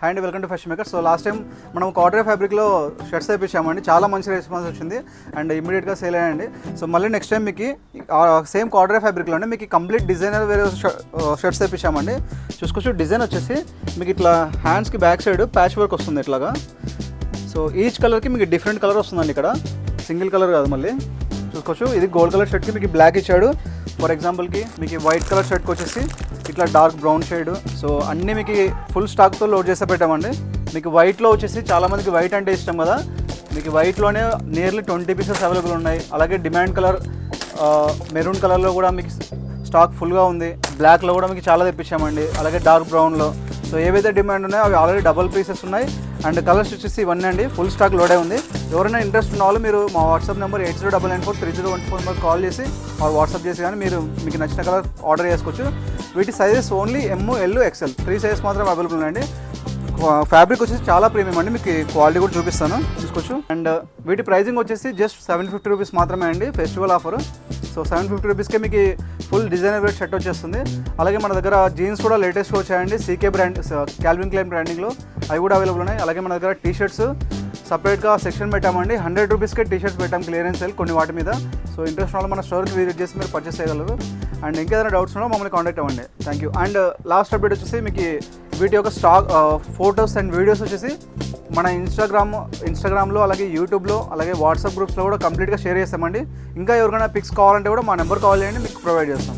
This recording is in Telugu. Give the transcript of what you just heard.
And welcome to fashion maker. So last time మనం కాటన్ ఫ్యాబ్రిక్లో షర్ట్స్ తెప్పించామండి, చాలా మంచి రెస్పాన్స్ వచ్చింది అండ్ ఇమీడియట్గా సేల్ అయ్యండి. సో మళ్ళీ నెక్స్ట్ టైం మీకు సేమ్ కాటన్ ఫ్యాబ్రిక్లోనే మీకు కంప్లీట్ డిజైనర్ వేరే షర్ట్స్ తెప్పించామండి. చూసుకోవచ్చు, డిజైన్ వచ్చేసి మీకు ఇట్లా హ్యాండ్స్కి బ్యాక్ సైడ్ ప్యాచ్ వర్క్ వస్తుంది ఇట్లాగా. సో ఈచ్ కలర్కి మీకు డిఫరెంట్ కలర్ వస్తుందండి, ఇక్కడ సింగిల్ కలర్ కాదు. మళ్ళీ చూసుకోవచ్చు, ఇది గోల్డ్ కలర్ షర్ట్కి మీకు బ్లాక్ ఇచ్చాడు. ఫర్ ఎగ్జాంపుల్కి మీకు వైట్ కలర్ షర్ట్కి వచ్చేసి ఇట్లా డార్క్ బ్రౌన్ షేడ్. సో అన్నీ మీకు ఫుల్ స్టాక్తో లోడ్ చేస్తే పెట్టామండి. మీకు వైట్లో వచ్చేసి చాలామందికి వైట్ అంటే ఇష్టం కదా, మీకు వైట్లోనే నియర్లీ 20 పీసెస్ అవైలబుల్ ఉన్నాయి. అలాగే డిమాండ్ కలర్ మెరూన్ కలర్లో కూడా మీకు స్టాక్ ఫుల్గా ఉంది. బ్లాక్లో కూడా మీకు చాలా తెప్పించామండి, అలాగే డార్క్ బ్రౌన్లో. సో ఏవైతే డిమాండ్ ఉన్నాయో అవి ఆల్రెడీ డబల్ పీసెస్ ఉన్నాయి అండ్ కలర్స్ వచ్చేసి ఇవన్నీ అండి, ఫుల్ స్టాక్ లోడే ఉంది. ఎవరైనా ఇంట్రెస్ట్ ఉన్న వాళ్ళు మీరు మా వాట్సాప్ నెంబర్ 8099430114 కాల్ చేసి వాట్సాప్ చేసి కానీ మీరు మీకు నచ్చిన కలర్ ఆర్డర్ చేసుకోవచ్చు. వీటి sizes only ML XL 3 sizes మాత్రం అవైలబుల్ ఉన్నాయండి. ఫ్యాబ్రిక్ వచ్చేసి చాలా ప్రీమియం అండి, మీకు క్వాలిటీ కూడా చూపిస్తాను చూసుకోవచ్చు. అండ్ వీటి ప్రైజింగ్ వచ్చేసి జస్ట్ 750 రూపీస్ మాత్రమే అండి, ఫెస్టివల్ ఆఫర్. సో 750 రూపీస్కే మీకు ఫుల్ డిజైనర్ వేర్ షర్ట్ వచ్చేస్తుంది. అలాగే మన దగ్గర జీన్స్ కూడా లేటెస్ట్గా వచ్చాయండి, CK బ్రాండ్, క్యాల్విన్ క్లైన్ బ్రాండింగ్లో, అవి కూడా అవైలబుల్ ఉన్నాయి. అలాగే మన దగ్గర టీ షర్ట్స్ సపరేట్గా సెక్షన్ పెట్టామండి, 100 రూపీస్కే టీ షర్ట్స్ పెట్టాం క్లియరెన్స్ సేల్ కొన్ని వాటి మీద. సో ఇంట్రెస్ట్ వల్ల మన స్టోర్కి విజిట్ చేసి మీరు పర్చేస్ చేయగలరు. అండ్ ఇంకేదైనా డౌట్స్ ఉన్నా మమ్మల్ని కాంటాక్ట్ అవ్వండి. Thank you. And last update వచ్చేసి మీకు వీటి యొక్క స్టాక్ ఫొటోస్ అండ్ వీడియోస్ వచ్చేసి మన ఇన్స్టాగ్రామ్లో అలాగే యూట్యూబ్లో అలాగే వాట్సాప్ గ్రూప్స్లో కూడా కంప్లీట్గా షేర్ చేస్తామండి. ఇంకా ఎవరికైనా పిక్స్ కావాలంటే కూడా మా నెంబర్ కాల్ చేయండి, మీకు ప్రొవైడ్ చేస్తాం.